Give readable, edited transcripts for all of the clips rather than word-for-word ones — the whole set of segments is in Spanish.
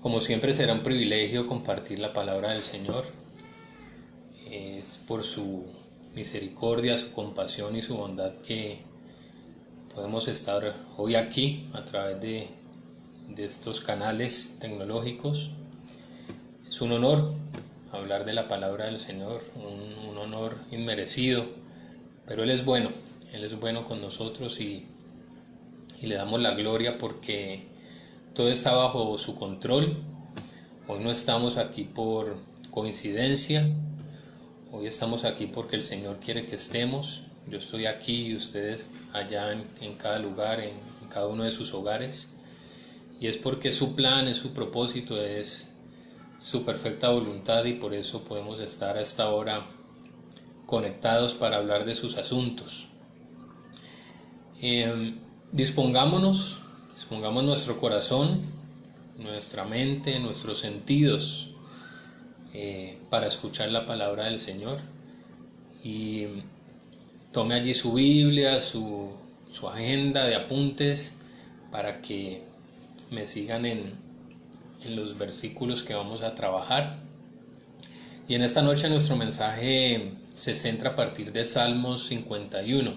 Como siempre será un privilegio compartir la palabra del Señor. Es por su misericordia, su compasión y su bondad que podemos estar hoy aquí a través de estos canales tecnológicos. Es un honor hablar de la palabra del Señor, un honor inmerecido, pero Él es bueno con nosotros y le damos la gloria porque todo está bajo su control. Hoy no estamos aquí por coincidencia, hoy estamos aquí porque el Señor quiere que estemos. Yo estoy aquí y ustedes allá en cada lugar, en cada uno de sus hogares, y es porque su plan, es su propósito, es su perfecta voluntad, y por eso podemos estar a esta hora conectados para hablar de sus asuntos. Dispongamos nuestro corazón, nuestra mente, nuestros sentidos para escuchar la palabra del Señor, y tome allí su Biblia, su agenda de apuntes para que me sigan en los versículos que vamos a trabajar. Y en esta noche nuestro mensaje se centra a partir de Salmos 51.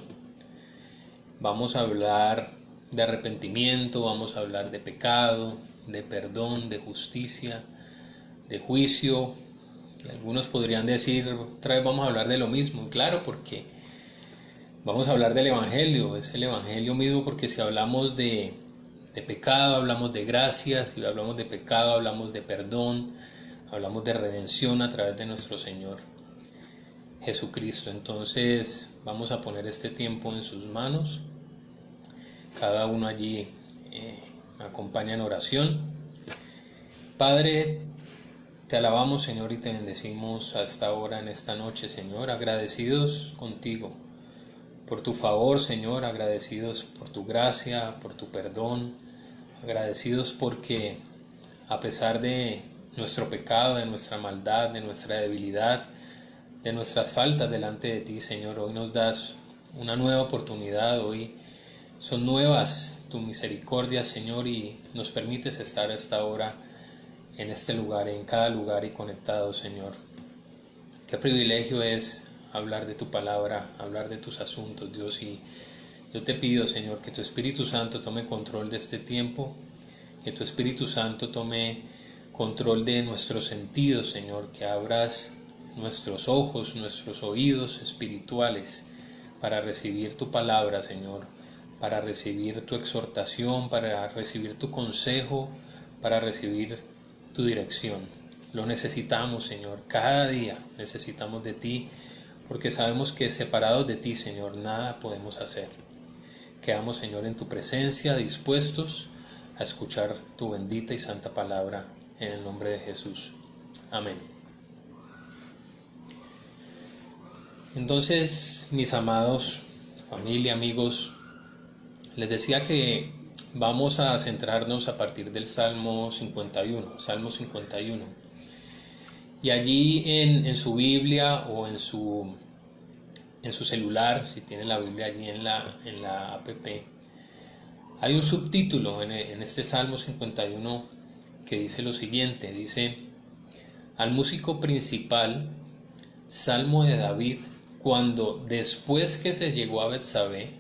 Vamos a hablar de arrepentimiento, vamos a hablar de pecado, de perdón, de justicia, de juicio. Y algunos podrían decir, otra vez vamos a hablar de lo mismo. Y claro, porque vamos a hablar del Evangelio, es el Evangelio mismo, porque si hablamos de pecado, hablamos de gracia, si hablamos de pecado, hablamos de perdón, hablamos de redención a través de nuestro Señor Jesucristo. Entonces vamos a poner este tiempo en sus manos. Cada uno allí me acompaña en oración. Padre, te alabamos, Señor, y te bendecimos a esta hora, en esta noche, Señor, agradecidos contigo por tu favor, Señor, agradecidos por tu gracia, por tu perdón, agradecidos porque a pesar de nuestro pecado, de nuestra maldad, de nuestra debilidad, de nuestras faltas delante de ti, Señor, hoy nos das una nueva oportunidad. Hoy son nuevas tu misericordia, Señor, y nos permites estar a esta hora en este lugar, en cada lugar y conectados, Señor. Qué privilegio es hablar de tu palabra, hablar de tus asuntos, Dios, y yo te pido, Señor, que tu Espíritu Santo tome control de este tiempo, que tu Espíritu Santo tome control de nuestros sentidos, Señor, que abras nuestros ojos, nuestros oídos espirituales para recibir tu palabra, Señor, para recibir tu exhortación, para recibir tu consejo, para recibir tu dirección. Lo necesitamos, Señor, cada día necesitamos de ti, porque sabemos que separados de ti, Señor, nada podemos hacer. Quedamos, Señor, en tu presencia, dispuestos a escuchar tu bendita y santa palabra, en el nombre de Jesús. Amén. Entonces, mis amados, familia, amigos, les decía que vamos a centrarnos a partir del Salmo 51, Salmo 51. Y allí en su Biblia o en su celular, si tiene la Biblia allí en la app, hay un subtítulo en este Salmo 51 que dice lo siguiente, dice: al músico principal, Salmo de David, cuando después que se llegó a Betsabé,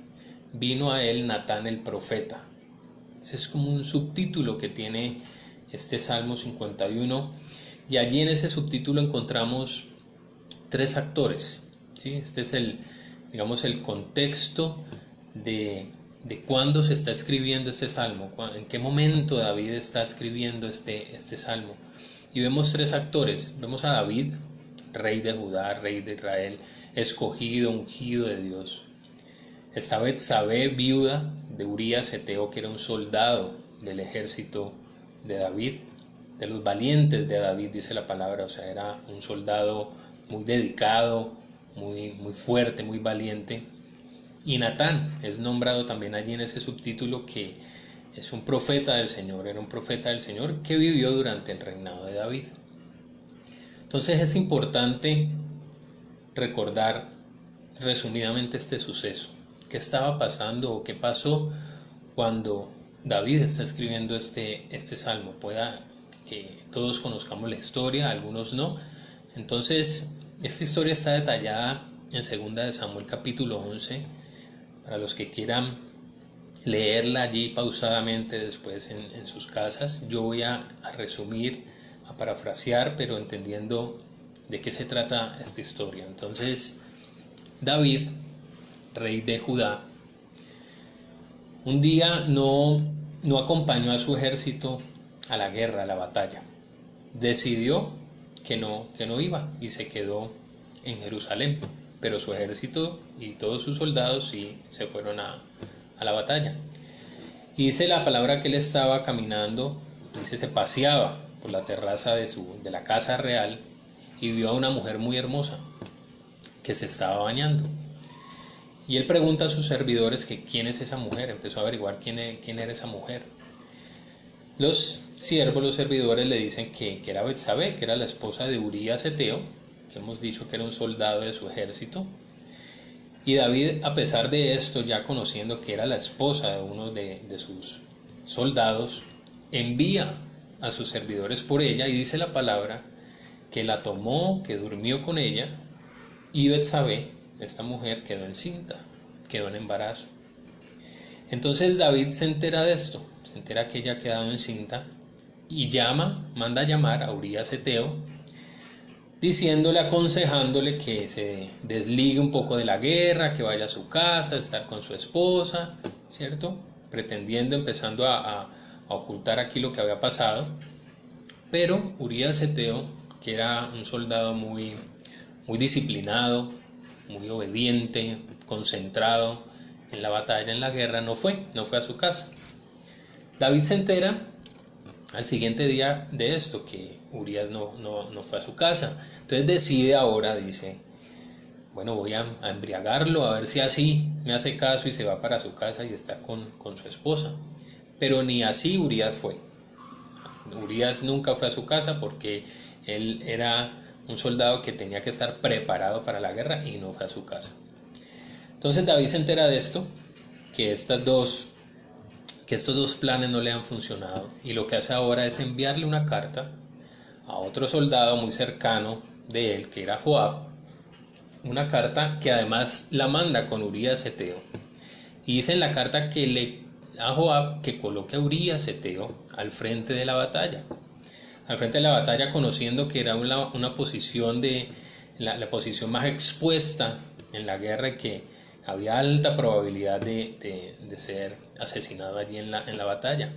vino a él Natán el profeta. Ese es como un subtítulo que tiene este Salmo 51, y allí en ese subtítulo encontramos tres actores, ¿sí? Este es el contexto de cuándo se está escribiendo este salmo, en qué momento David está escribiendo este salmo. Y vemos tres actores. Vemos a David, rey de Judá, rey de Israel, escogido, ungido de Dios. Está Betsabé, viuda de Urías Eteo, que era un soldado del ejército de David, de los valientes de David, dice la palabra. O sea, era un soldado muy dedicado, muy fuerte, muy valiente. Y Natán es nombrado también allí en ese subtítulo, que es un profeta del Señor, era un profeta del Señor que vivió durante el reinado de David. Entonces es importante recordar resumidamente este suceso. ¿Qué estaba pasando o qué pasó cuando David está escribiendo este salmo? que todos conozcamos la historia, algunos no. Entonces, esta historia está detallada en 2 de Samuel capítulo 11, para los que quieran leerla allí pausadamente después en sus casas. Yo voy a resumir, a parafrasear, pero entendiendo de qué se trata esta historia. Entonces, David, rey de Judá, un día no acompañó a su ejército a la guerra, a la batalla. Decidió que no iba y se quedó en Jerusalén, pero su ejército y todos sus soldados sí se fueron a la batalla. Y dice la palabra que él estaba caminando, dice, se paseaba por la terraza de la casa real y vio a una mujer muy hermosa que se estaba bañando. Y él pregunta a sus servidores que quién es esa mujer. Empezó a averiguar quién era esa mujer. Los siervos, los servidores le dicen que era Betsabé, que era la esposa de Urías Eteo, que hemos dicho que era un soldado de su ejército. Y David, a pesar de esto, ya conociendo que era la esposa de uno de sus soldados, envía a sus servidores por ella, y dice la palabra que la tomó, que durmió con ella, y Betsabé, esta mujer, quedó encinta, quedó en embarazo. Entonces David se entera de esto, se entera que ella ha quedado encinta, y manda a llamar a Urías Eteo, diciéndole, aconsejándole que se desligue un poco de la guerra, que vaya a su casa, a estar con su esposa, ¿cierto? Empezando a ocultar aquí lo que había pasado. Pero Urías Eteo, que era un soldado muy disciplinado, muy obediente, concentrado en la batalla, en la guerra, no fue a su casa. David se entera al siguiente día de esto, que Urías no fue a su casa. Entonces decide ahora, dice, bueno, voy a embriagarlo, a ver si así me hace caso y se va para su casa y está con su esposa. Pero ni así Urías fue. Urías nunca fue a su casa porque él era un soldado que tenía que estar preparado para la guerra y no fue a su casa. Entonces David se entera de esto, que estos dos planes no le han funcionado, y lo que hace ahora es enviarle una carta a otro soldado muy cercano de él, que era Joab, una carta que además la manda con Urías Eteo, y dice en la carta a Joab que coloque a Urías Eteo al frente de la batalla, conociendo que era una posición la posición más expuesta en la guerra, que había alta probabilidad de ser asesinado allí en la batalla.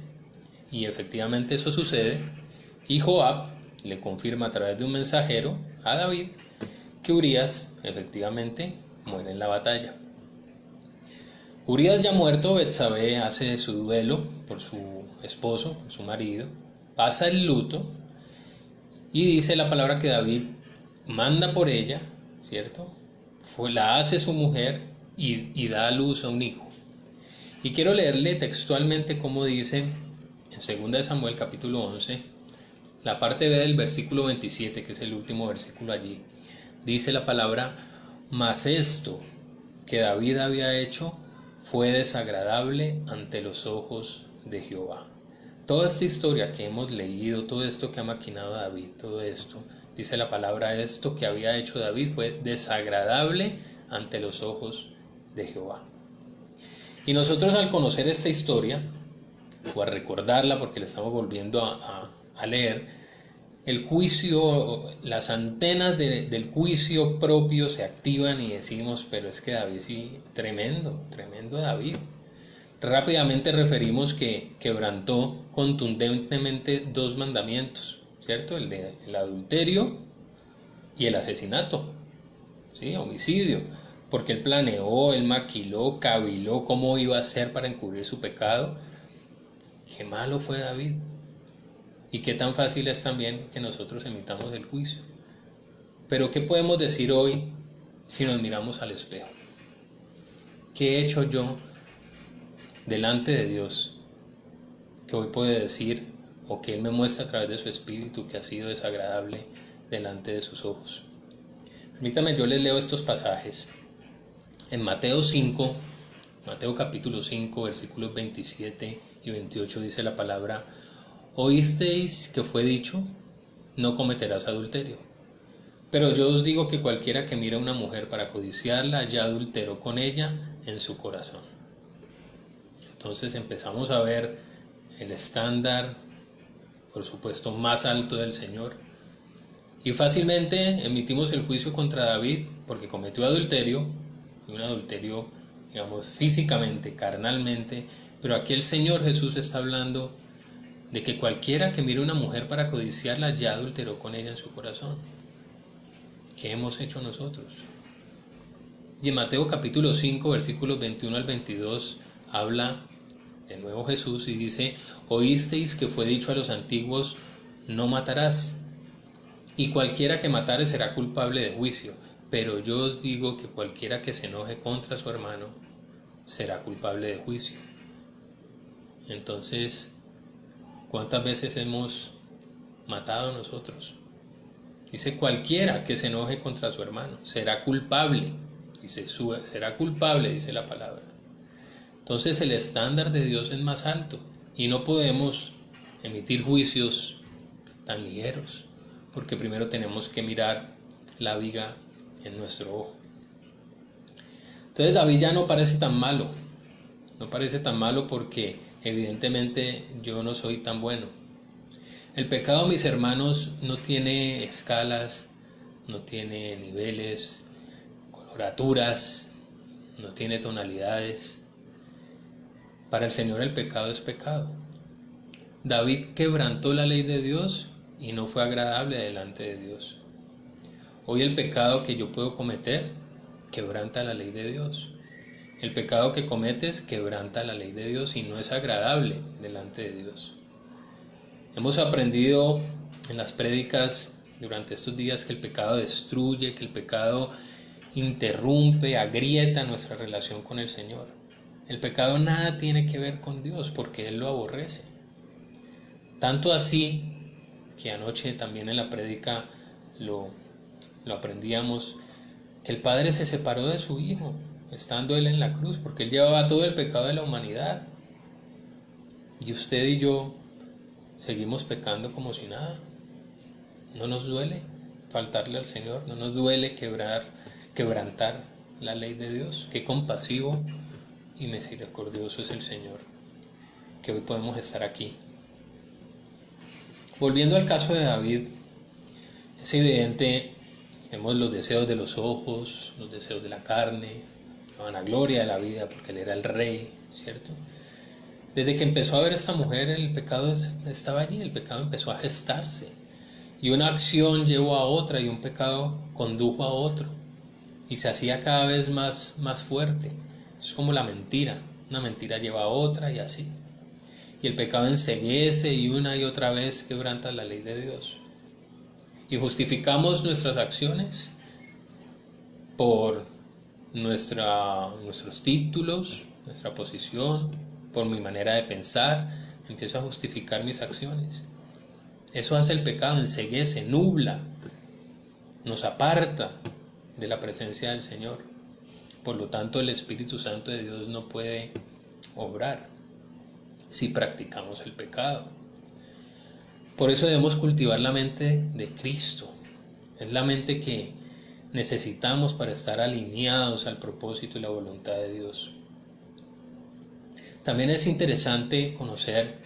Y efectivamente eso sucede, y Joab le confirma a través de un mensajero a David que Urías efectivamente muere en la batalla. Urías ya muerto, Betsabé hace su duelo por su esposo, por su marido, pasa el luto, y dice la palabra que David manda por ella, ¿cierto? La hace su mujer y da a luz a un hijo. Y quiero leerle textualmente cómo dice en 2 de Samuel capítulo 11, la parte B del versículo 27, que es el último versículo allí. Dice la palabra: mas esto que David había hecho fue desagradable ante los ojos de Jehová. Toda esta historia que hemos leído, todo esto que ha maquinado David, todo esto, dice la palabra, esto que había hecho David fue desagradable ante los ojos de Jehová. Y nosotros, al conocer esta historia, o a recordarla porque la estamos volviendo a leer, el juicio, las antenas del juicio propio se activan y decimos, pero es que David sí, tremendo David. Rápidamente referimos que quebrantó contundentemente 2 mandamientos, ¿cierto? El adulterio y el asesinato, ¿sí? Homicidio, porque él planeó, él maquiló, caviló cómo iba a hacer para encubrir su pecado. Qué malo fue David. Y qué tan fácil es también que nosotros emitamos el juicio. Pero ¿qué podemos decir hoy si nos miramos al espejo? ¿Qué he hecho yo delante de Dios que hoy puede decir, o que Él me muestra a través de su Espíritu, que ha sido desagradable delante de sus ojos? Permítame, yo les leo estos pasajes. En Mateo capítulo 5, versículos 27 y 28 dice la palabra: oísteis que fue dicho, no cometerás adulterio. Pero yo os digo que cualquiera que mire a una mujer para codiciarla, ya adulteró con ella en su corazón. Entonces empezamos a ver el estándar, por supuesto, más alto del Señor. Y fácilmente emitimos el juicio contra David porque cometió adulterio, un adulterio, digamos, físicamente, carnalmente, pero aquí el Señor Jesús está hablando de que cualquiera que mire a una mujer para codiciarla ya adulteró con ella en su corazón. ¿Qué hemos hecho nosotros? Y en Mateo capítulo 5, versículos 21 al 22, habla de nuevo Jesús y dice: oísteis que fue dicho a los antiguos, no matarás, y cualquiera que matare será culpable de juicio. Pero yo os digo que cualquiera que se enoje contra su hermano será culpable de juicio. Entonces, ¿cuántas veces hemos matado nosotros? Dice: cualquiera que se enoje contra su hermano será culpable. Dice, será culpable, dice la palabra. Entonces el estándar de Dios es más alto y no podemos emitir juicios tan ligeros, porque primero tenemos que mirar la viga en nuestro ojo. Entonces David ya no parece tan malo, porque evidentemente yo no soy tan bueno. El pecado, mis hermanos, no tiene escalas, no tiene niveles, coloraturas, no tiene tonalidades. Para el Señor el pecado es pecado. David quebrantó la ley de Dios y no fue agradable delante de Dios. Hoy el pecado que yo puedo cometer quebranta la ley de Dios. El pecado que cometes quebranta la ley de Dios y no es agradable delante de Dios. Hemos aprendido en las prédicas durante estos días que el pecado destruye, que el pecado interrumpe, agrieta nuestra relación con el Señor. El pecado nada tiene que ver con Dios porque Él lo aborrece. Tanto así que anoche también en la prédica lo aprendíamos, que el Padre se separó de su Hijo estando Él en la cruz porque Él llevaba todo el pecado de la humanidad. Y usted y yo seguimos pecando como si nada. No nos duele faltarle al Señor, no nos duele quebrantar la ley de Dios. Qué compasivo y misericordioso es el Señor, que hoy podemos estar aquí. Volviendo al caso de David, es evidente, vemos los deseos de los ojos, los deseos de la carne, la vanagloria de la vida, porque él era el rey, ¿cierto? Desde que empezó a ver a esta mujer, el pecado estaba allí, el pecado empezó a gestarse. Y una acción llevó a otra y un pecado condujo a otro. Y se hacía cada vez más fuerte. Es como la mentira. Una mentira lleva a otra y así. Y el pecado enceguece y una y otra vez quebranta la ley de Dios. Y justificamos nuestras acciones por nuestros títulos, nuestra posición, por mi manera de pensar. Empiezo a justificar mis acciones. Eso hace el pecado, enceguece, nubla, nos aparta de la presencia del Señor. Por lo tanto, el Espíritu Santo de Dios no puede obrar si practicamos el pecado. Por eso debemos cultivar la mente de Cristo. Es la mente que necesitamos para estar alineados al propósito y la voluntad de Dios. También es interesante conocer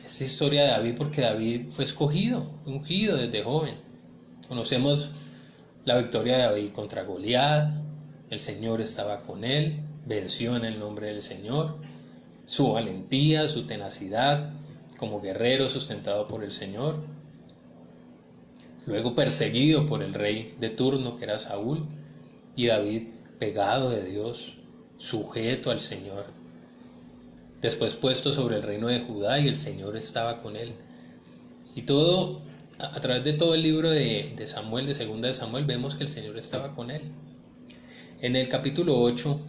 esta historia de David porque David fue escogido, ungido desde joven. Conocemos la victoria de David contra Goliat. El Señor estaba con él, venció en el nombre del Señor. Su valentía, su tenacidad como guerrero sustentado por el Señor. Luego perseguido por el rey de turno que era Saúl. Y David pegado de Dios, sujeto al Señor. Después puesto sobre el reino de Judá y el Señor estaba con él. Y todo, a través de todo el libro de Samuel, de segunda de Samuel, vemos que el Señor estaba con él. En el capítulo 8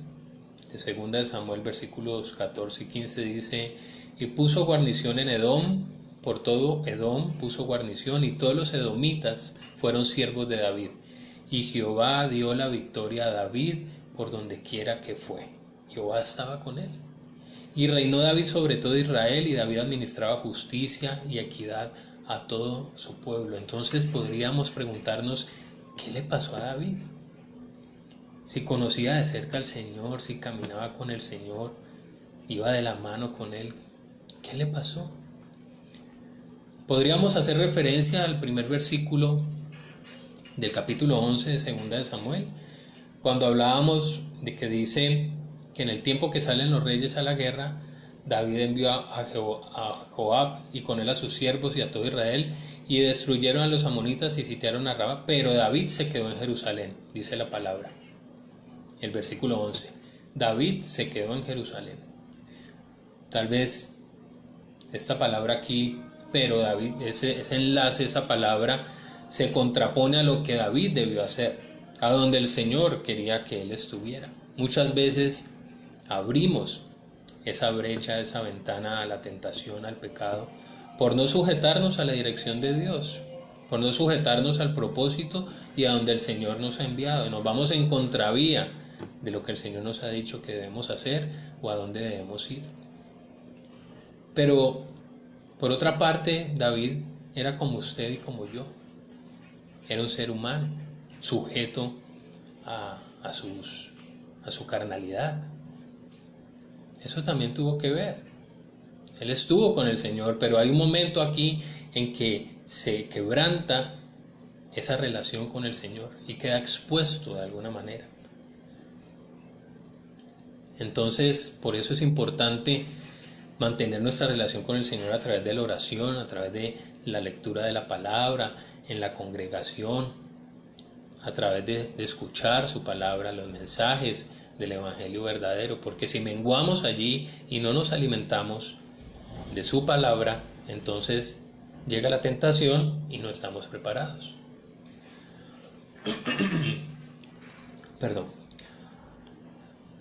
de segunda de Samuel, versículos 14 y 15 dice: y puso guarnición en Edom, por todo Edom puso guarnición, y todos los edomitas fueron siervos de David. Y Jehová dio la victoria a David por donde quiera que fue. Jehová estaba con él. Y reinó David sobre todo Israel, y David administraba justicia y equidad a todo su pueblo. Entonces podríamos preguntarnos, ¿qué le pasó a David? Si conocía de cerca al Señor, si caminaba con el Señor, iba de la mano con Él, ¿qué le pasó? Podríamos hacer referencia al primer versículo del capítulo 11 de Segunda de Samuel, cuando hablábamos de que dice que en el tiempo que salen los reyes a la guerra, David envió a Joab y con él a sus siervos y a todo Israel, y destruyeron a los amonitas y sitiaron a Rabá, pero David se quedó en Jerusalén, dice la palabra. El versículo 11, David se quedó en Jerusalén. Tal vez esta palabra aquí, pero David, ese enlace, esa palabra, se contrapone a lo que David debió hacer, a donde el Señor quería que él estuviera. Muchas veces abrimos esa brecha, esa ventana a la tentación, al pecado, por no sujetarnos a la dirección de Dios, por no sujetarnos al propósito y a donde el Señor nos ha enviado. Nos vamos en contravía de lo que el Señor nos ha dicho que debemos hacer o a dónde debemos ir. Pero, por otra parte, David era como usted y como yo. Era un ser humano, sujeto a su carnalidad. Eso también tuvo que ver. Él estuvo con el Señor, pero hay un momento aquí en que se quebranta esa relación con el Señor y queda expuesto de alguna manera. Entonces, por eso es importante mantener nuestra relación con el Señor a través de la oración, a través de la lectura de la palabra, en la congregación, a través de escuchar su palabra, los mensajes del Evangelio verdadero, porque si menguamos allí y no nos alimentamos de su palabra, entonces llega la tentación y no estamos preparados. Perdón.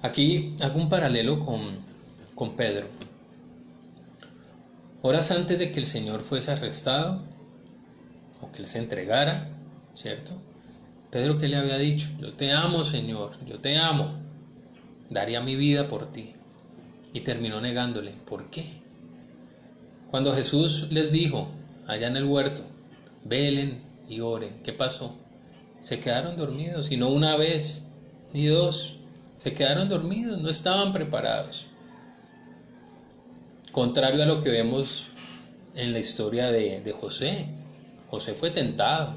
Aquí hago un paralelo con Pedro. Horas antes de que el Señor fuese arrestado, o que él se entregara, ¿cierto? Pedro, ¿qué le había dicho? Yo te amo, Señor, yo te amo, daría mi vida por ti. Y terminó negándole. ¿Por qué? Cuando Jesús les dijo, allá en el huerto, velen y oren, ¿qué pasó? Se quedaron dormidos, y no una vez, ni dos, se quedaron dormidos, no estaban preparados. Contrario a lo que vemos en la historia de José. José fue tentado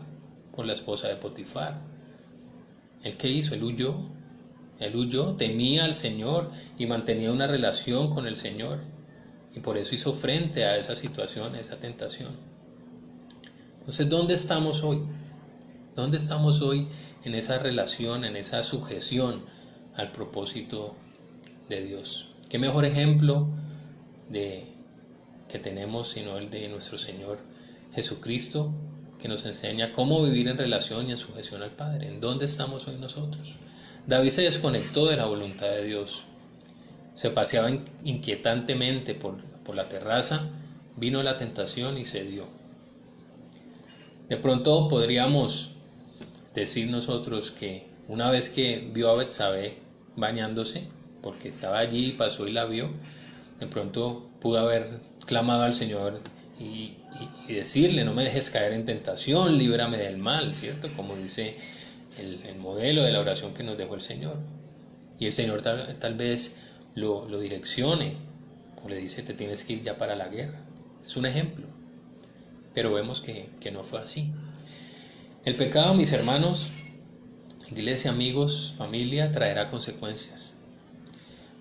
por la esposa de Potifar. ¿Él qué hizo? Él huyó, temía al Señor y mantenía una relación con el Señor. Y por eso hizo frente a esa situación, a esa tentación. Entonces, ¿dónde estamos hoy? ¿Dónde estamos hoy en esa relación, en esa sujeción al propósito de Dios? ¿Qué mejor ejemplo que tenemos sino el de nuestro Señor Jesucristo, que nos enseña cómo vivir en relación y en sujeción al Padre? ¿En dónde estamos hoy nosotros? David se desconectó de la voluntad de Dios, se paseaba inquietantemente por la terraza, vino la tentación y cedió. De pronto podríamos decir nosotros que una vez que vio a Betsabé bañándose, porque estaba allí, pasó y la vio, de pronto pudo haber clamado al Señor y decirle, no me dejes caer en tentación, líbrame del mal, ¿cierto? Como dice el modelo de la oración que nos dejó el Señor. Y el Señor tal vez lo direccione, o le dice, te tienes que ir ya para la guerra. Es un ejemplo, pero vemos que no fue así. El pecado, mis hermanos, iglesia, amigos, familia, traerá consecuencias.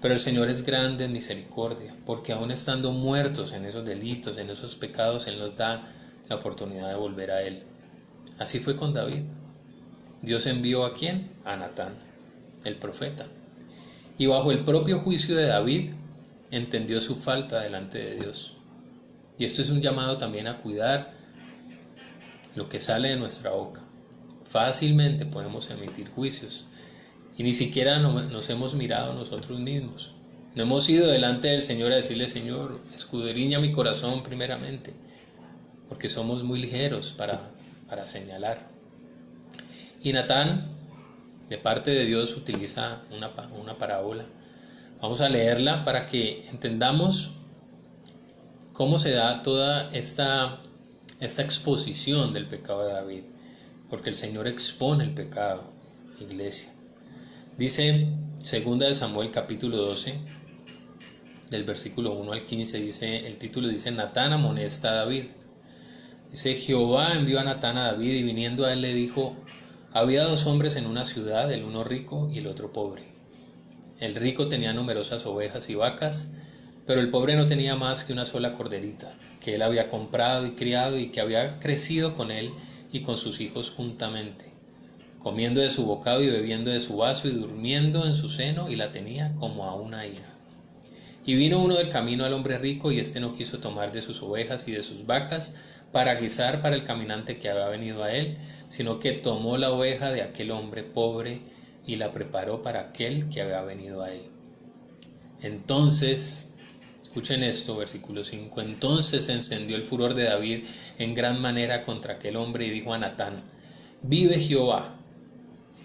Pero el Señor es grande en misericordia, porque aún estando muertos en esos delitos, en esos pecados, Él nos da la oportunidad de volver a Él. Así fue con David. Dios envió ¿a quién? A Natán, el profeta. Y bajo el propio juicio de David, entendió su falta delante de Dios. Y esto es un llamado también a cuidar lo que sale de nuestra boca. Fácilmente podemos emitir juicios. Y ni siquiera nos hemos mirado nosotros mismos. No hemos ido delante del Señor a decirle, Señor, escudriña mi corazón primeramente, porque somos muy ligeros para señalar. Y Natán, de parte de Dios, utiliza una parábola Vamos a leerla para que entendamos cómo se da toda esta exposición del pecado de David, porque el Señor expone el pecado, iglesia. Dice 2 de Samuel capítulo 12, del versículo 1 al 15, dice, el título dice, Natán amonesta a David. Dice, Jehová envió a Natán a David y viniendo a él le dijo, había dos hombres en una ciudad, el uno rico y el otro pobre. El rico tenía numerosas ovejas y vacas, pero el pobre no tenía más que una sola corderita, que él había comprado y criado y que había crecido con él y con sus hijos juntamente, comiendo de su bocado y bebiendo de su vaso y durmiendo en su seno, y la tenía como a una hija. Y vino uno del camino al hombre rico, y éste no quiso tomar de sus ovejas y de sus vacas para guisar para el caminante que había venido a él, sino que tomó la oveja de aquel hombre pobre y la preparó para aquel que había venido a él. Entonces, escuchen esto, versículo 5, entonces se encendió el furor de David en gran manera contra aquel hombre y dijo a Natán, vive Jehová,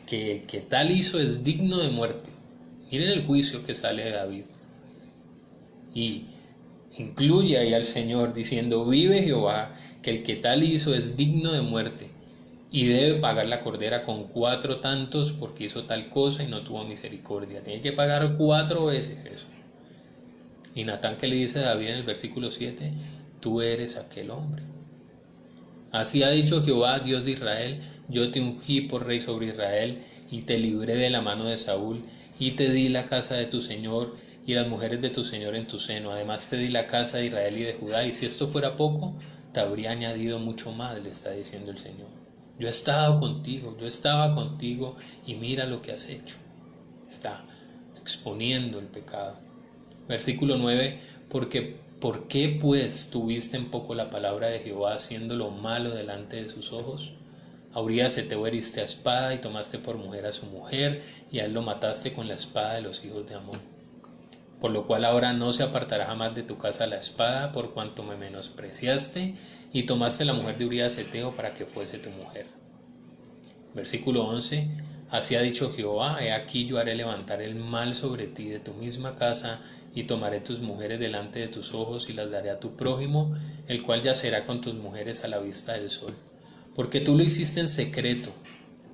que el que tal hizo es digno de muerte. Miren el juicio que sale de David. Y incluye ahí al Señor diciendo, vive Jehová, que el que tal hizo es digno de muerte, y debe pagar la cordera con 4 tantos porque hizo tal cosa y no tuvo misericordia. Tiene que pagar 4 veces eso. Y Natán, que le dice a David en el versículo 7, tú eres aquel hombre. Así ha dicho Jehová, Dios de Israel, yo te ungí por rey sobre Israel, y te libré de la mano de Saúl, y te di la casa de tu Señor, y las mujeres de tu Señor en tu seno. Además te di la casa de Israel y de Judá, y si esto fuera poco, te habría añadido mucho más, le está diciendo el Señor. Yo he estado contigo, yo estaba contigo, y mira lo que has hecho. Está exponiendo el pecado. Versículo 9, ¿por qué pues tuviste en poco la palabra de Jehová, haciendo lo malo delante de sus ojos? A Urías Heteo heriste a espada y tomaste por mujer a su mujer, y a él lo mataste con la espada de los hijos de Amón. Por lo cual ahora no se apartará jamás de tu casa la espada, por cuanto me menospreciaste y tomaste la mujer de Urías Heteo para que fuese tu mujer. Versículo 11, así ha dicho Jehová, he aquí yo haré levantar el mal sobre ti de tu misma casa, y tomaré tus mujeres delante de tus ojos y las daré a tu prójimo, el cual yacerá con tus mujeres a la vista del sol. Porque tú lo hiciste en secreto.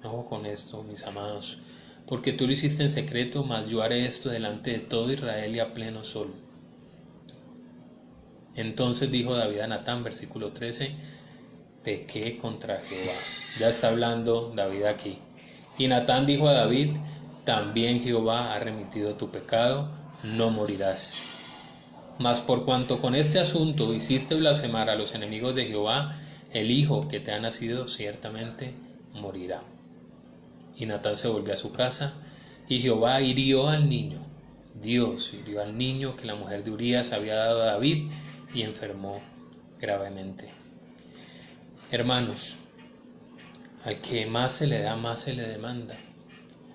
Ojo con esto, mis amados. Porque tú lo hiciste en secreto, mas yo haré esto delante de todo Israel y a pleno sol. Entonces dijo David a Natán, versículo 13, pequé contra Jehová. Ya está hablando David aquí. Y Natán dijo a David, también Jehová ha remitido tu pecado, no morirás. Mas por cuanto con este asunto hiciste blasfemar a los enemigos de Jehová, el hijo que te ha nacido ciertamente morirá. Y Natán se volvió a su casa, y Jehová hirió al niño. Dios hirió al niño que la mujer de Urías había dado a David, y enfermó gravemente. Hermanos, al que más se le da, más se le demanda.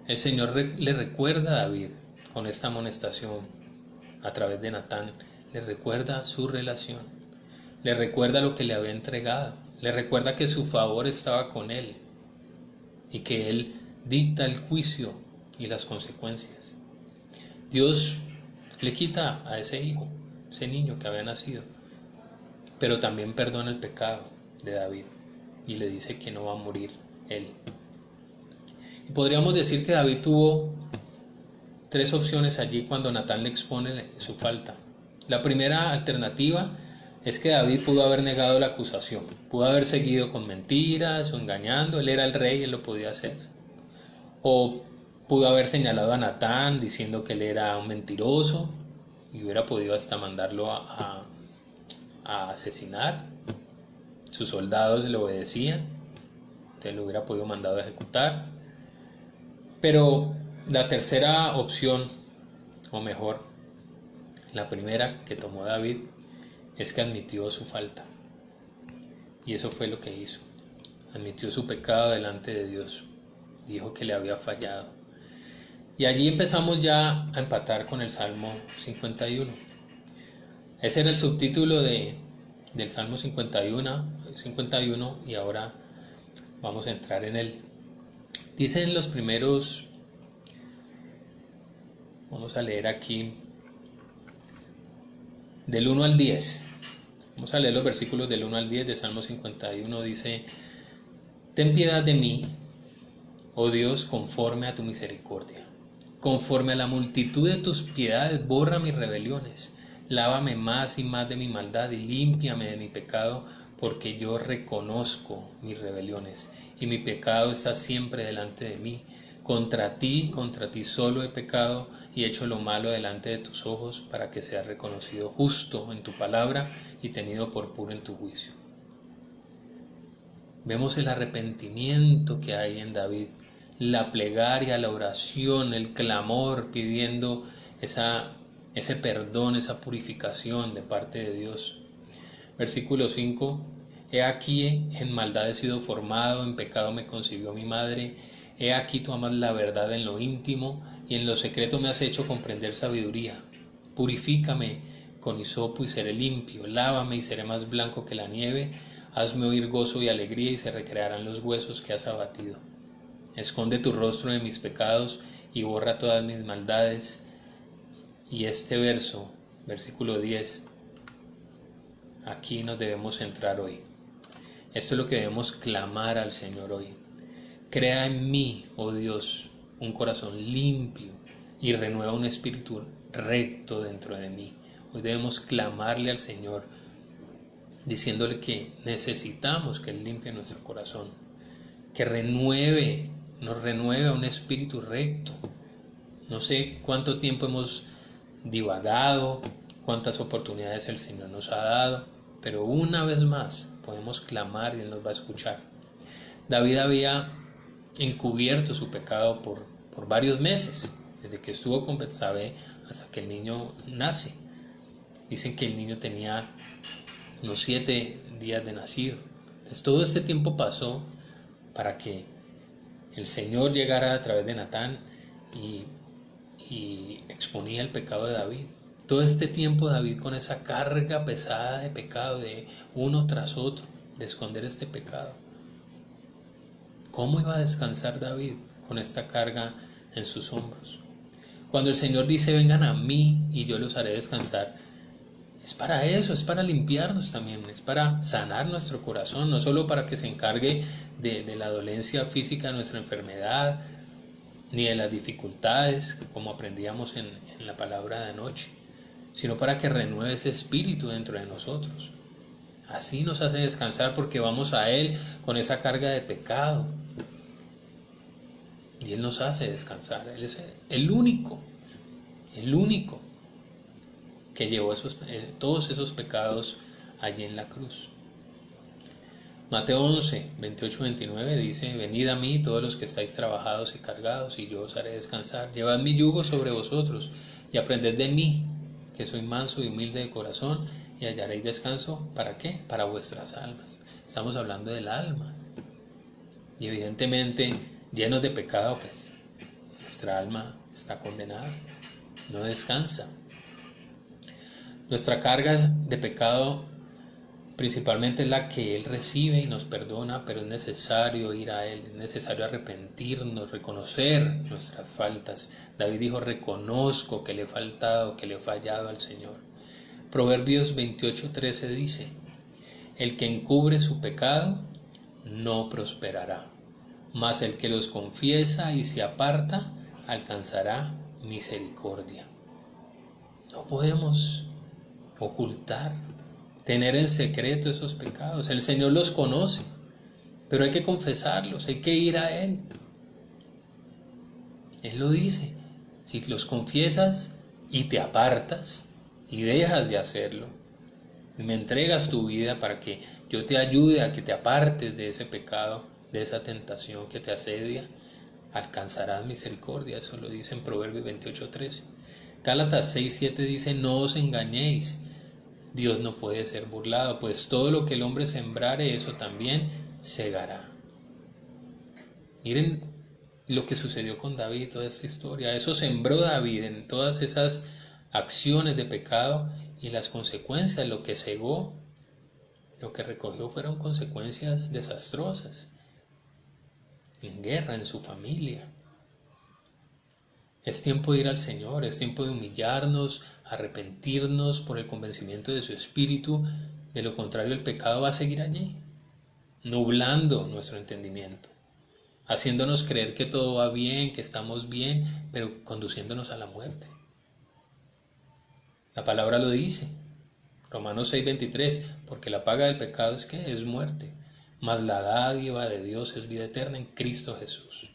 El Señor le recuerda a David con esta amonestación a través de Natán, le recuerda su relación, le recuerda lo que le había entregado, le recuerda que su favor estaba con él y que él dicta el juicio y las consecuencias. Dios le quita a ese hijo, ese niño que había nacido, pero también perdona el pecado de David y le dice que no va a morir él. Y podríamos decir que David tuvo 3 opciones allí cuando Natán le expone su falta. La primera alternativa es que David pudo haber negado la acusación, pudo haber seguido con mentiras o engañando, él era el rey, él lo podía hacer. O pudo haber señalado a Natán diciendo que él era un mentiroso y hubiera podido hasta mandarlo a asesinar. Sus soldados le obedecían, entonces lo hubiera podido mandado a ejecutar. Pero la tercera opción, o mejor, la primera que tomó David, es que admitió su falta. Y eso fue lo que hizo. Admitió su pecado delante de Dios. Dijo que le había fallado. Y allí empezamos ya a empatar con el Salmo 51. Ese era el subtítulo del Salmo 51 y ahora vamos a entrar en él. Dice en los primeros Vamos a leer aquí del 1 al 10. Vamos a leer los versículos del 1 al 10 de Salmo 51. Dice: Ten piedad de mí, oh Dios, conforme a tu misericordia. Conforme a la multitud de tus piedades, borra mis rebeliones. Lávame más y más de mi maldad y límpiame de mi pecado, porque yo reconozco mis rebeliones y mi pecado está siempre delante de mí. Contra ti solo he pecado y hecho lo malo delante de tus ojos, para que seas reconocido justo en tu palabra y tenido por puro en tu juicio. Vemos el arrepentimiento que hay en David, la plegaria, la oración, el clamor pidiendo ese perdón, esa purificación de parte de Dios. Versículo 5: He aquí en maldad he sido formado, en pecado me concibió mi madre. He aquí tú amas la verdad en lo íntimo, y en lo secreto me has hecho comprender sabiduría. Purifícame con hisopo y seré limpio, lávame y seré más blanco que la nieve. Hazme oír gozo y alegría, y se recrearán los huesos que has abatido. Esconde tu rostro de mis pecados y borra todas mis maldades. Y este verso, versículo 10, aquí nos debemos centrar hoy. Esto es lo que debemos clamar al Señor hoy. Crea en mí, oh Dios, un corazón limpio y renueva un espíritu recto dentro de mí. Hoy debemos clamarle al Señor, diciéndole que necesitamos que Él limpie nuestro corazón, que nos renueve a un espíritu recto. No sé cuánto tiempo hemos divagado, cuántas oportunidades el Señor nos ha dado, pero una vez más podemos clamar y Él nos va a escuchar. David había encubierto su pecado por varios meses, desde que estuvo con Betsabé hasta que el niño nace. Dicen que el niño tenía unos 7 días de nacido. Entonces todo este tiempo pasó para que el Señor llegara a través de Natán y exponía el pecado de David. Todo este tiempo David con esa carga pesada de pecado, de uno tras otro, de esconder este pecado. ¿Cómo iba a descansar David con esta carga en sus hombros? Cuando el Señor dice: vengan a mí y yo los haré descansar, es para eso, es para limpiarnos también, es para sanar nuestro corazón, no solo para que se encargue de la dolencia física de nuestra enfermedad, ni de las dificultades, como aprendíamos en la palabra de anoche, sino para que renueve ese espíritu dentro de nosotros. Así nos hace descansar, porque vamos a Él con esa carga de pecado. Y Él nos hace descansar. Él es el único que llevó todos esos pecados allí en la cruz. Mateo 11, 28, 29 dice: venid a mí todos los que estáis trabajados y cargados, y yo os haré descansar. Llevad mi yugo sobre vosotros y aprended de mí, que soy manso y humilde de corazón, y hallaréis descanso. ¿Para qué? Para vuestras almas. Estamos hablando del alma. Y evidentemente, llenos de pecado, pues nuestra alma está condenada, no descansa. Nuestra carga de pecado principalmente es la que Él recibe y nos perdona, pero es necesario ir a Él, es necesario arrepentirnos, reconocer nuestras faltas. David dijo: reconozco que le he faltado, que le he fallado al Señor. Proverbios 28:13 dice: el que encubre su pecado no prosperará, mas el que los confiesa y se aparta alcanzará misericordia. No podemos ocultar, tener en secreto esos pecados. El Señor los conoce, pero hay que confesarlos, hay que ir a Él. Él lo dice: si los confiesas y te apartas y dejas de hacerlo, y me entregas tu vida para que yo te ayude a que te apartes de ese pecado, de esa tentación que te asedia, alcanzarás misericordia. Eso lo dice en Proverbios 28:13. Gálatas 6:7 dice: no os engañéis, Dios no puede ser burlado, pues todo lo que el hombre sembrare, eso también segará. Miren lo que sucedió con David, toda esta historia. Eso sembró David en todas esas acciones de pecado, y las consecuencias, lo que segó, lo que recogió, fueron consecuencias desastrosas, en guerra, en su familia. Es tiempo de ir al Señor, es tiempo de humillarnos, arrepentirnos por el convencimiento de su Espíritu. De lo contrario, el pecado va a seguir allí, nublando nuestro entendimiento, haciéndonos creer que todo va bien, que estamos bien, pero conduciéndonos a la muerte. La palabra lo dice, Romanos 6:23, porque la paga del pecado es ¿qué? Es muerte, mas la dádiva de Dios es vida eterna en Cristo Jesús.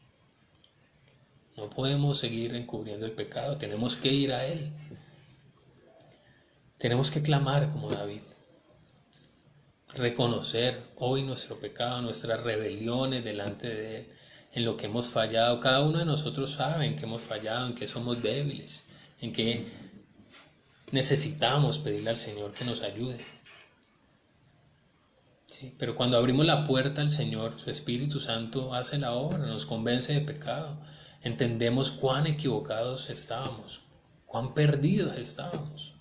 No podemos seguir encubriendo el pecado, tenemos que ir a Él. Tenemos que clamar como David, reconocer hoy nuestro pecado, nuestras rebeliones delante de Él, en lo que hemos fallado. Cada uno de nosotros sabe en qué hemos fallado, en qué somos débiles, en qué necesitamos pedirle al Señor que nos ayude. Sí, pero cuando abrimos la puerta al Señor, su Espíritu Santo hace la obra, nos convence de pecado. Entendemos cuán equivocados estábamos, cuán perdidos estábamos.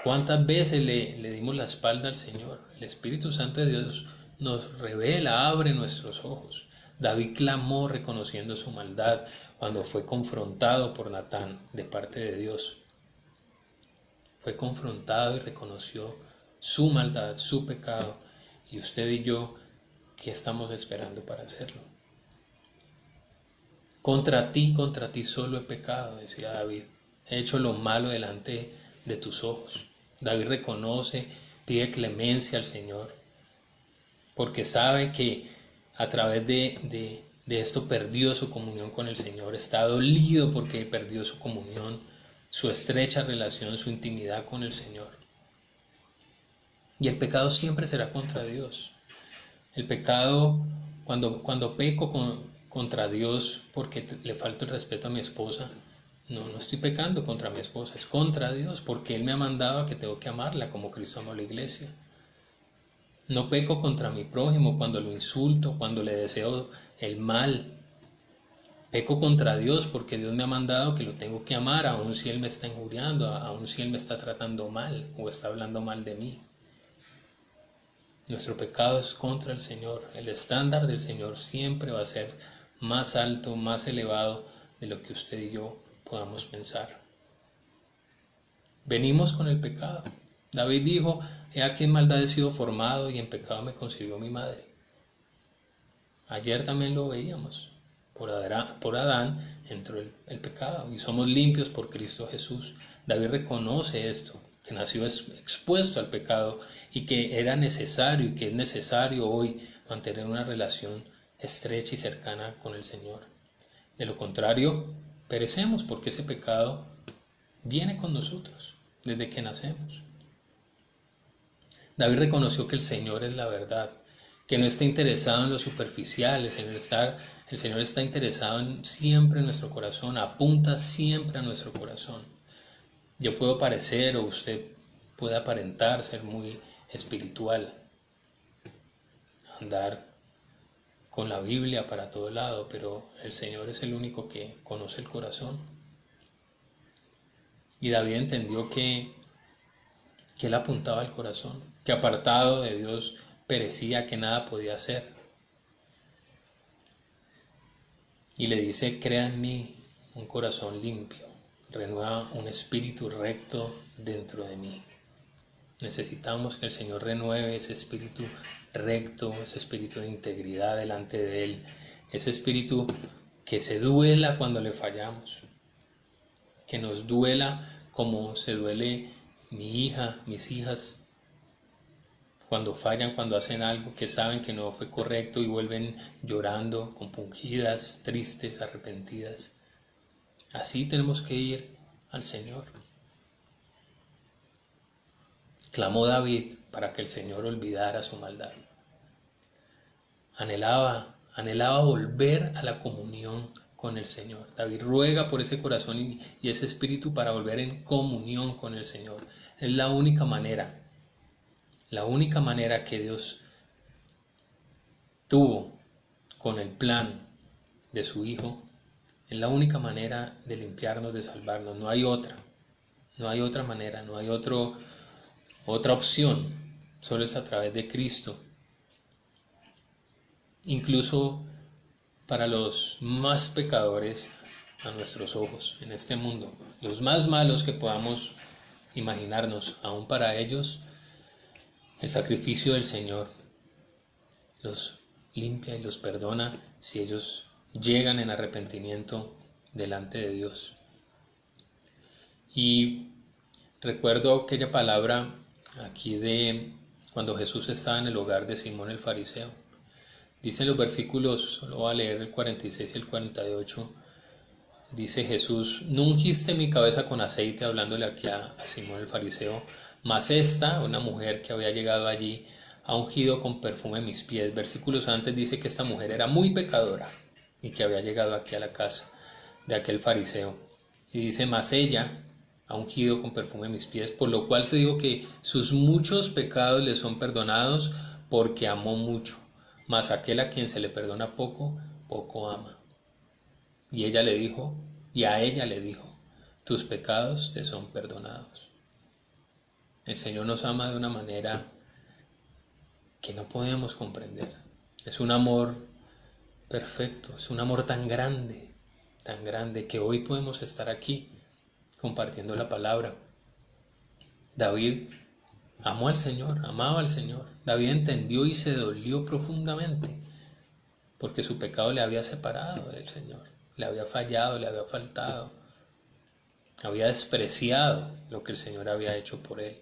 ¿Cuántas veces le dimos la espalda al Señor? El Espíritu Santo de Dios nos revela, abre nuestros ojos. David clamó reconociendo su maldad cuando fue confrontado por Natán de parte de Dios. Fue confrontado y reconoció su maldad, su pecado. Y usted y yo, ¿qué estamos esperando para hacerlo? Contra ti solo he pecado, decía David. He hecho lo malo delante de tus ojos. David reconoce, pide clemencia al Señor, porque sabe que a través de esto perdió su comunión con el Señor. Está dolido porque perdió su comunión, su estrecha relación, su intimidad con el Señor. Y el pecado siempre será contra Dios. El pecado, cuando peco contra Dios porque le falta el respeto a mi esposa, no estoy pecando contra mi esposa, es contra Dios, porque Él me ha mandado a que tengo que amarla como Cristo amó a la iglesia. No peco contra mi prójimo cuando lo insulto, cuando le deseo el mal. Peco contra Dios porque Dios me ha mandado que lo tengo que amar, aun si Él me está injuriando, aun si Él me está tratando mal o está hablando mal de mí. Nuestro pecado es contra el Señor. El estándar del Señor siempre va a ser más alto, más elevado de lo que usted y yo podamos pensar. Venimos con el pecado. David dijo, he aquí en maldad he sido formado y en pecado me concibió mi madre. Ayer también lo veíamos. Por Adán entró el pecado y somos limpios por Cristo Jesús. David reconoce esto, que nació expuesto al pecado y que era necesario y que es necesario hoy mantener una relación estrecha y cercana con el Señor. De lo contrario, perecemos porque ese pecado viene con nosotros desde que nacemos. David reconoció que el Señor es la verdad, que no está interesado en lo superficial, el Señor está interesado siempre en nuestro corazón, apunta siempre a nuestro corazón. Yo puedo parecer o usted puede aparentar ser muy espiritual, andar con la Biblia para todo lado, pero el Señor es el único que conoce el corazón. Y David entendió que Él apuntaba al corazón, que apartado de Dios perecía, que nada podía hacer. Y le dice, crea en mí un corazón limpio, renueva un espíritu recto dentro de mí. Necesitamos que el Señor renueve ese espíritu recto, ese espíritu de integridad delante de Él, ese espíritu que se duela cuando le fallamos, que nos duela como se duele mi hija, mis hijas, cuando fallan, cuando hacen algo que saben que no fue correcto y vuelven llorando, compungidas, tristes, arrepentidas. Así tenemos que ir al Señor. Clamó David para que el Señor olvidara su maldad. Anhelaba volver a la comunión con el Señor. David ruega por ese corazón y ese espíritu para volver en comunión con el Señor. Es la única manera que Dios tuvo con el plan de su Hijo. Es la única manera de limpiarnos, de salvarnos. No hay otra manera, no hay otra opción. Solo es a través de Cristo. Incluso para los más pecadores a nuestros ojos en este mundo, los más malos que podamos imaginarnos, aún para ellos, el sacrificio del Señor los limpia y los perdona si ellos llegan en arrepentimiento delante de Dios. Y recuerdo aquella palabra aquí de cuando Jesús estaba en el hogar de Simón el fariseo. Dicen los versículos, solo voy a leer el 46 y el 48. Dice Jesús: no ungiste mi cabeza con aceite, hablándole aquí a Simón el fariseo, mas esta, una mujer que había llegado allí, ha ungido con perfume mis pies. Versículos antes dice que esta mujer era muy pecadora y que había llegado aquí a la casa de aquel fariseo. Y dice: mas ella ha ungido con perfume mis pies, por lo cual te digo que sus muchos pecados le son perdonados, porque amó mucho. Mas aquel a quien se le perdona poco, poco ama. Y a ella le dijo: tus pecados te son perdonados. El Señor nos ama de una manera que no podemos comprender. Es un amor perfecto, es un amor tan grande que hoy podemos estar aquí compartiendo la palabra. David amó al Señor, amaba al Señor. David entendió y se dolió profundamente porque su pecado le había separado del Señor, le había fallado, le había faltado, había despreciado lo que el Señor había hecho por él.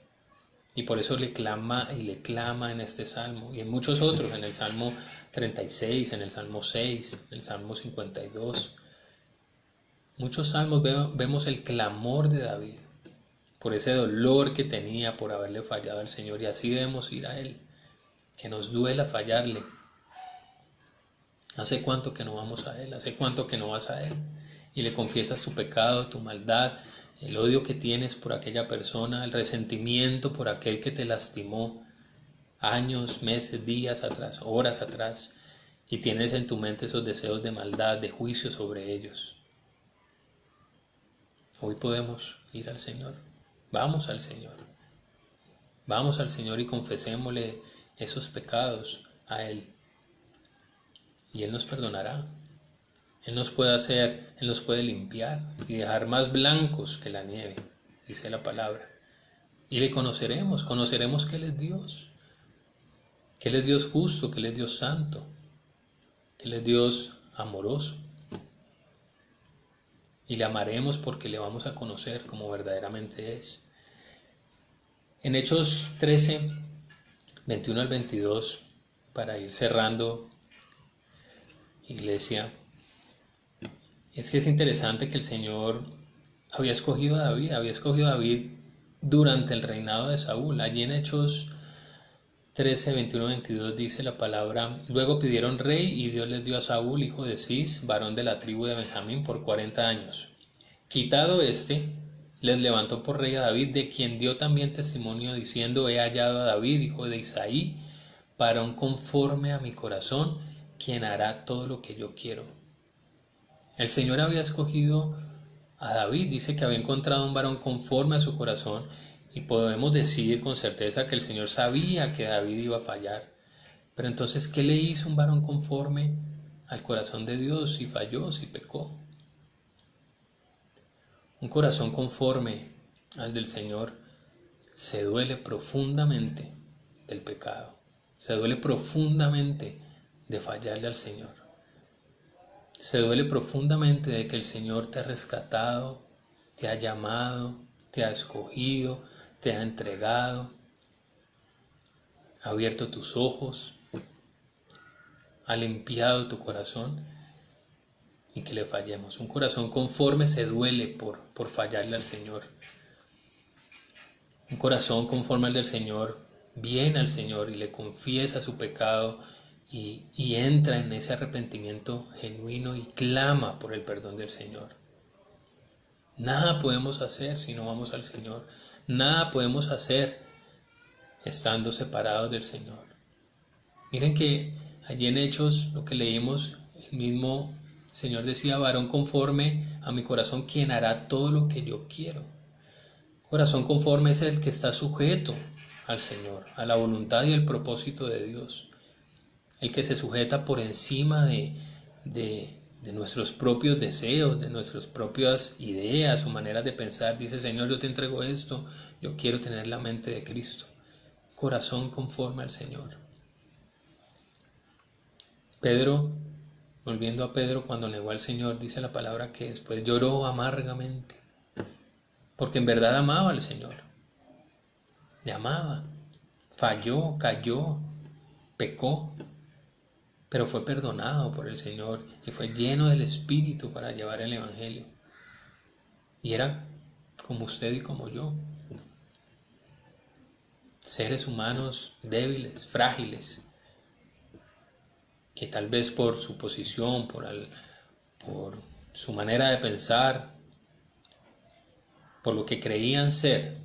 Y por eso le clama en este salmo y en muchos otros, en el Salmo 36, en el Salmo 6, en el Salmo 52. Muchos salmos vemos el clamor de David por ese dolor que tenía por haberle fallado al Señor, y así debemos ir a Él, que nos duela fallarle. ¿Hace cuánto que no vamos a Él? ¿Hace cuánto que no vas a Él? Y le confiesas tu pecado, tu maldad, el odio que tienes por aquella persona, el resentimiento por aquel que te lastimó años, meses, días atrás, horas atrás, y tienes en tu mente esos deseos de maldad, de juicio sobre ellos. Hoy podemos ir al Señor. Vamos al Señor. Vamos al Señor y confesémosle esos pecados a Él. Y Él nos perdonará. Él nos puede limpiar y dejar más blancos que la nieve, dice la palabra. Y le conoceremos que Él es Dios, que Él es Dios justo, que Él es Dios santo, que Él es Dios amoroso. Y le amaremos porque le vamos a conocer como verdaderamente es. En Hechos 13, 21 al 22, para ir cerrando, iglesia, es que es interesante que el Señor había escogido a David durante el reinado de Saúl. Allí en Hechos 13, 21, 22 dice la palabra: luego pidieron rey y Dios les dio a Saúl, hijo de Cis, varón de la tribu de Benjamín, por 40 años. Quitado éste, les levantó por rey a David, de quien dio también testimonio diciendo: he hallado a David, hijo de Isaí, varón conforme a mi corazón, quien hará todo lo que yo quiero. El Señor había escogido a David, dice que había encontrado un varón conforme a su corazón, y podemos decir con certeza que el Señor sabía que David iba a fallar. Pero entonces, ¿qué le hizo un varón conforme al corazón de Dios si falló, si pecó? Un corazón conforme al del Señor se duele profundamente del pecado, se duele profundamente de fallarle al Señor. Se duele profundamente de que el Señor te ha rescatado, te ha llamado, te ha escogido, te ha entregado, ha abierto tus ojos, ha limpiado tu corazón, y que le fallemos. Un corazón conforme se duele por fallarle al Señor. Un corazón conforme al del Señor viene al Señor y le confiesa su pecado y entra en ese arrepentimiento genuino y clama por el perdón del Señor. Nada podemos hacer si no vamos al Señor. Nada podemos hacer estando separados del Señor. Miren que allí en Hechos, lo que leímos, el mismo Señor decía: varón conforme a mi corazón, quien hará todo lo que yo quiero. Corazón conforme es el que está sujeto al Señor, a la voluntad y el propósito de Dios. El que se sujeta por encima de nuestros propios deseos, de nuestras propias ideas o maneras de pensar. Dice, Señor, yo te entrego esto, yo quiero tener la mente de Cristo, corazón conforme al Señor. Pedro, volviendo a Pedro, cuando negó al Señor, dice la palabra que después lloró amargamente, porque en verdad amaba al Señor, le amaba, falló, cayó, pecó, pero fue perdonado por el Señor y fue lleno del Espíritu para llevar el Evangelio. Y era como usted y como yo, seres humanos débiles, frágiles, que tal vez por su posición, por su manera de pensar, por lo que creían ser,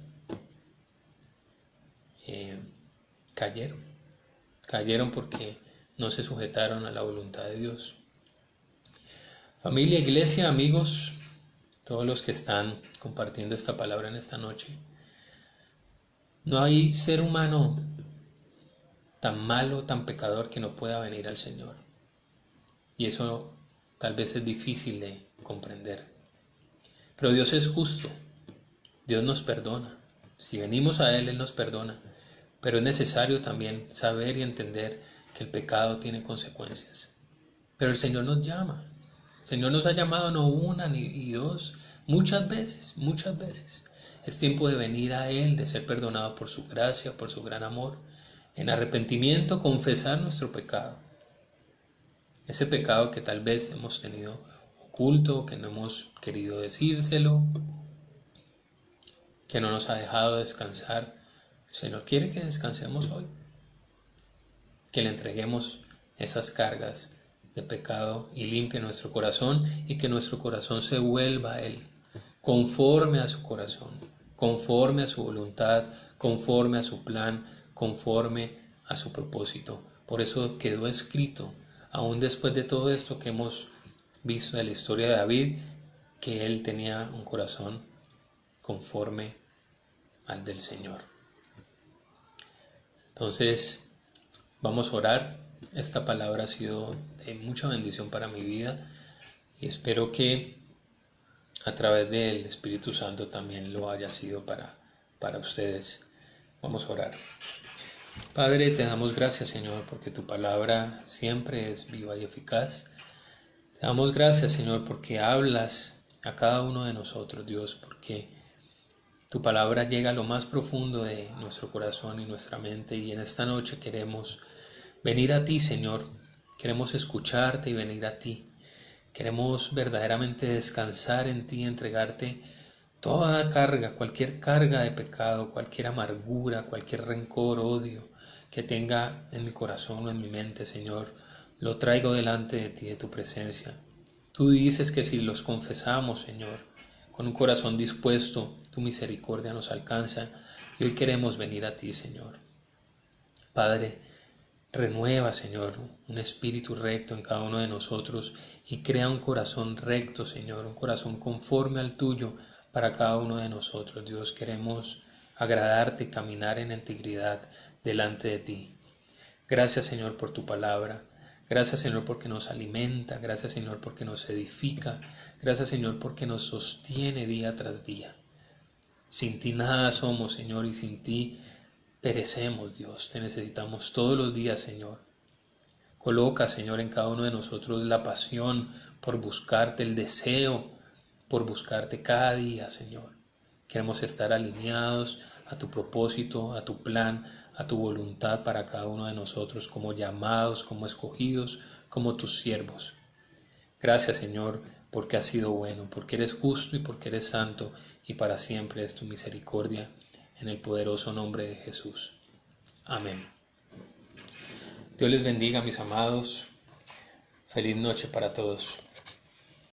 cayeron porque no se sujetaron a la voluntad de Dios. Familia, iglesia, amigos, todos los que están compartiendo esta palabra en esta noche, no hay ser humano tan malo, tan pecador que no pueda venir al Señor. Y eso tal vez es difícil de comprender. Pero Dios es justo, Dios nos perdona. Si venimos a Él, Él nos perdona. Pero es necesario también saber y entender que el pecado tiene consecuencias. Pero el Señor nos llama. El Señor nos ha llamado no una ni dos, muchas veces. Es tiempo de venir a Él, de ser perdonado por su gracia, por su gran amor. En arrepentimiento, confesar nuestro pecado. Ese pecado que tal vez hemos tenido oculto, que no hemos querido decírselo, que no nos ha dejado descansar. El Señor quiere que descansemos hoy, que le entreguemos esas cargas de pecado y limpie nuestro corazón y que nuestro corazón se vuelva a Él, conforme a su corazón, conforme a su voluntad, conforme a su plan, conforme a su propósito. Por eso quedó escrito, aún después de todo esto que hemos visto de la historia de David, que él tenía un corazón conforme al del Señor. Entonces, vamos a orar. Esta palabra ha sido de mucha bendición para mi vida y espero que a través del Espíritu Santo también lo haya sido para ustedes. Vamos a orar. Padre, te damos gracias, Señor, porque tu palabra siempre es viva y eficaz. Te damos gracias, Señor, porque hablas a cada uno de nosotros, Dios, porque tu palabra llega a lo más profundo de nuestro corazón y nuestra mente, y en esta noche queremos venir a ti, Señor. Queremos escucharte y venir a ti. Queremos verdaderamente descansar en ti, entregarte toda carga, cualquier carga de pecado, cualquier amargura, cualquier rencor, odio que tenga en mi corazón o en mi mente, Señor, lo traigo delante de ti, de tu presencia. Tú dices que si los confesamos, Señor, con un corazón dispuesto, tu misericordia nos alcanza y hoy queremos venir a ti, Señor. Padre, renueva, Señor, un espíritu recto en cada uno de nosotros y crea un corazón recto, Señor, un corazón conforme al tuyo para cada uno de nosotros. Dios, queremos agradarte y caminar en integridad delante de ti. Gracias, Señor, por tu palabra. Gracias, Señor, porque nos alimenta. Gracias, Señor, porque nos edifica. Gracias, Señor, porque nos sostiene día tras día. Sin ti nada somos, Señor, y sin ti perecemos, Dios. Te necesitamos todos los días, Señor. Coloca, Señor, en cada uno de nosotros la pasión por buscarte, el deseo por buscarte cada día, Señor. Queremos estar alineados a tu propósito, a tu plan, a tu voluntad para cada uno de nosotros, como llamados, como escogidos, como tus siervos. Gracias, Señor, porque has sido bueno, porque eres justo y porque eres santo, y para siempre es tu misericordia, en el poderoso nombre de Jesús. Amén. Dios les bendiga, mis amados. Feliz noche para todos.